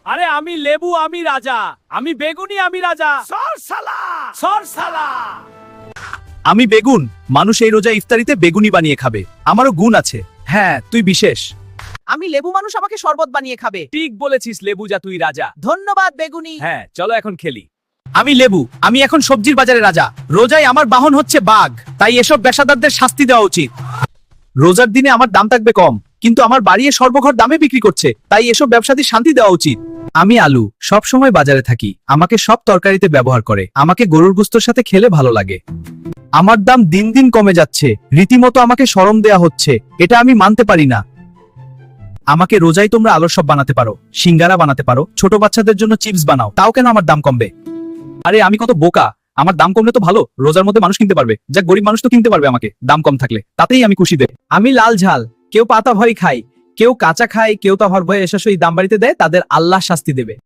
আরে আমি লেবু আমি রাজা, আমি বেগুনি আমি রাজা। সর সালা, সর সালা। আমি বেগুন, মানুষ এই রোজা ইফতারিতে বেগুনি বানিয়ে খাবে। আমারও গুণ আছে। হ্যাঁ, তুই বিশেষ। আমি লেবু, মানুষ আমাকে শরবত বানিয়ে খাবে। ঠিক বলেছিস লেবু যা, তুই রাজা। ধন্যবাদ বেগুনি। হ্যাঁ চলো এখন খেলি। আমি লেবু, আমি এখন সবজির বাজারে রাজা। রোজায় আমার বাহন হচ্ছে বাঘ, তাই এসব পেশাদারদের শাস্তি দেওয়া উচিত। রোজার দিনে আমার দাম থাকবে কম, কিন্তু আমার বাড়িয়ে সর্বঘর দামে বিক্রি করছে, তাই এসব ব্যবসাদের শান্তি দেওয়া উচিত। আমি আলু, সব সময় বাজারে থাকি, আমাকে সব তরকারিতে ব্যবহার করে, আমাকে গরুর গোস্তর সাথে খেলে ভালো লাগে। আমার দাম দিন দিন কমে যাচ্ছে, রীতিমতো আমাকে শরম দেয়া হচ্ছে, এটা আমি মানতে পারি না। আমাকে রোজাই তোমরা আলোর সব বানাতে পারো, সিঙ্গারা বানাতে পারো, ছোট বাচ্চাদের জন্য চিপস বানাও, তাও কেন আমার দাম কমবে? আরে আমি কত বোকা, আমার দাম কমলে তো ভালো, রোজার মধ্যে মানুষ কিনতে পারবে, যা গরিব মানুষ তো কিনতে পারবে আমাকে, দাম কম থাকলে, তাতেই আমি খুশি দে। আমি লাল ঝাল, কেউ পাতা ভয় খায়, কেউ কাঁচা খায়, কেউ তো ভর ভয়ে এসে দাম বাড়িতে দেয়, তাদের আল্লাহ শাস্তি দেবে।